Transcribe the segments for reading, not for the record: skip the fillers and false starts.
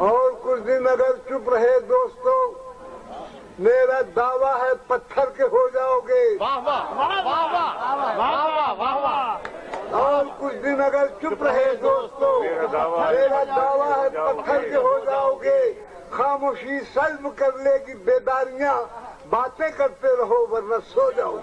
اور کچھ دن اگر چپ رہے دوستو، میرا دعویٰ ہے پتھر کے ہو جاؤ گے۔ اور کچھ دن اگر چپ رہے دوستو، میرا دعویٰ ہے پتھر کے ہو جاؤ گے۔ خاموشی سلب کر لے گی بیداریاں، باتیں کرتے رہو ورنہ سو جاؤ۔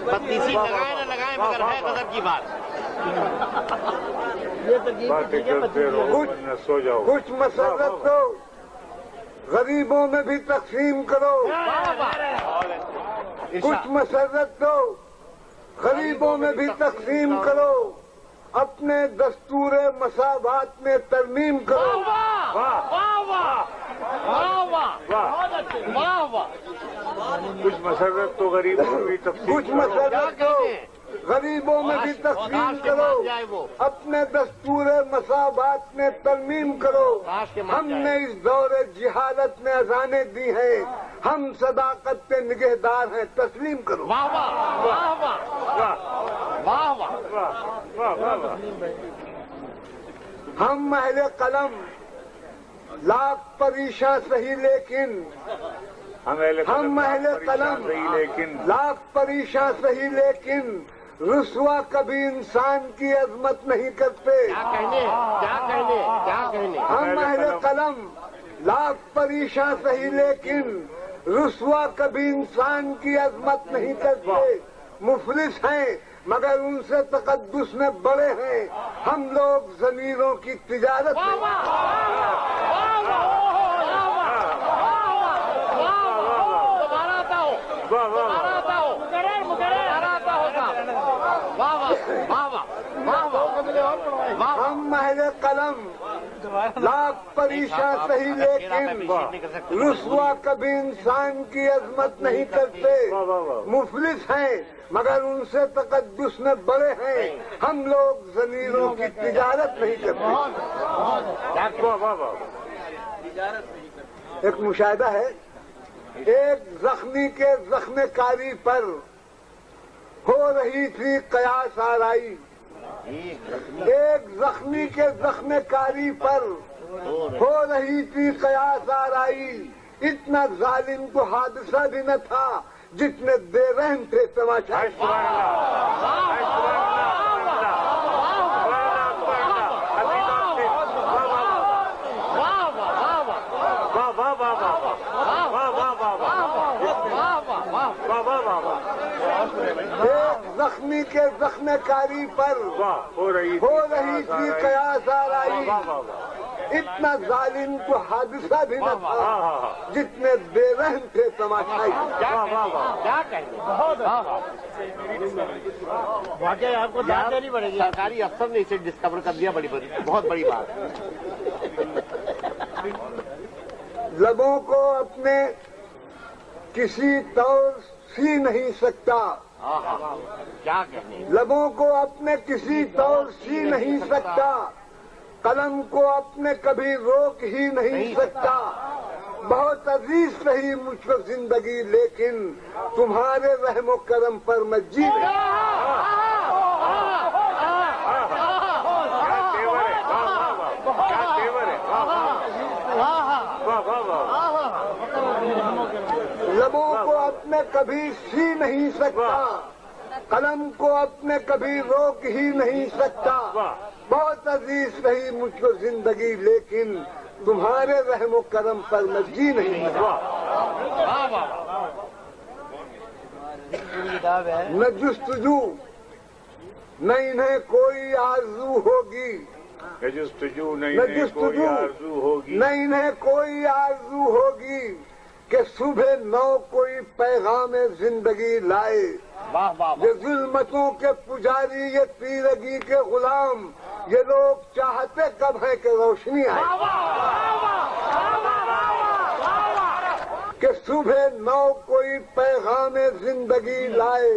بدتیسی لگائے نہ لگائے مگر ہے غضب کی بات۔ کچھ مسرت دو، غریبوں میں بھی تقسیم کرو۔ کچھ مسرت دو، غریبوں میں بھی تقسیم کرو۔ اپنے دستور مساوات میں ترمیم کرو۔ کچھ مسرت تو غریبوں میں بھی تقسیم، کچھ مسرت دو، غریبوں میں بھی تقسیم کرو۔ اپنے دستور مساوات میں ترمیم کرو۔ ہم نے اس دور جہالت میں اذانیں دی ہیں، ہم صداقت کے نگہدار ہیں، تسلیم کرو۔ ہم اہل قلم لاکھ پریشاں سہی لیکن ہم اہل قلم لاکھ پریشاں سہی لیکن رسوا کبھی انسان کی عظمت نہیں کرتے۔ ہم اہل قلم لاکھ پریشاں سہی لیکن رسوا کبھی انسان کی عظمت نہیں کرتے۔ مفلس ہیں مگر ان سے تقدس میں بڑے ہیں، ہم لوگ ضمیروں کی تجارت ہم اہل قلم لاکھ پریشاں سہی لیکن رسوا کبھی انسان کی عظمت نہیں کرتے۔ مفلس ہیں مگر ان سے تقدس میں بڑے ہیں، ہم لوگ ضمیروں کی تجارت نہیں کرتے۔ ایک مشاہدہ ہے، ایک زخمی کے زخم کاری پر ہو رہی تھی قیاس آرائی۔ ایک زخمی کے زخم کاری پر ہو رہی تھی قیاس آرائی۔ اتنا ظالم تو حادثہ بھی نہ تھا جتنے بے رحم تھے تماشا۔ ایک زخمی کے زخم کاری پر ہو رہی تھی قیاس آرائی۔ اتنا ظالم تو حادثہ بھی نہ تھا جتنے بے رحم تھے تماشائی۔ واقعی آپ کو داد دینی پڑے گی، سرکاری افسر نے اسے ڈسکور کر دیا، بہت بڑی بات۔ لبوں کو اپنے کسی طور سی نہیں سکتا، کیا کہنے، لبوں کو اپنے کسی طور سی نہیں سکتا، قلم کو اپنے کبھی روک ہی نہیں سکتا۔ بہت عزیز رہی مجھ کو زندگی لیکن تمہارے رحم و کرم پر میں جی نہیں۔ لبوں کو اپنے کبھی سی نہیں سکتا، قلم کو اپنے کبھی روک ہی نہیں سکتا۔ بہت عزیز رہی مجھ کو زندگی لیکن تمہارے رحم و کرم پر میں جی نہیں سکتا۔ نہ جستجو نہ انہیں کوئی آرزو ہوگی، نہ جستجو نہ انہیں کوئی آرزو ہوگی کہ صبح نو کوئی پیغام زندگی لائے۔ یہ ظلمتوں کے پجاری، یہ تیرگی کے غلام، یہ لوگ چاہتے کب ہیں کہ روشنی آئے، کہ صبح نو کوئی پیغام زندگی لائے۔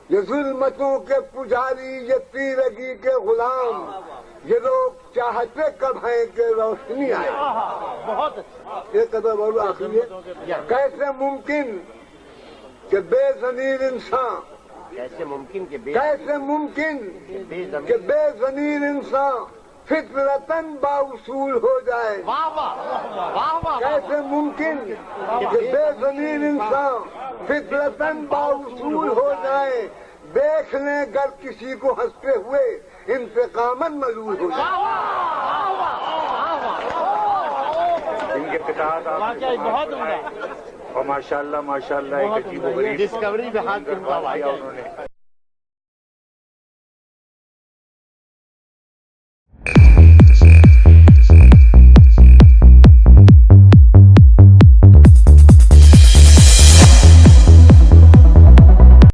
یہ ظلمتوں کے پجاری، یہ تیرگی کے غلام، یہ لوگ چاہتے کب ہیں کہ روشنی آئے۔ بہت اچھا. ایک قدر اور آخری ہے. کیسے ممکن کہ بے ضمیر انسان، کیسے ممکن کہ کیسے ممکن کہ بے ضمیر انسان فطرتاً باوصول ہو جائے. واہ واہ واہ واہ. کیسے ممکن کہ بے ضمیر انسان فطرتاً باوصول ہو جائے. دیکھ لیں گر کسی کو ہنستے ہوئے انتقاماً ملول ہو جائے. ان کے پتا واقعی بہت عمدہ. اور ماشاء اللہ ایک عجیب و غریب ڈسکوری میں ہاتھ انہوں نے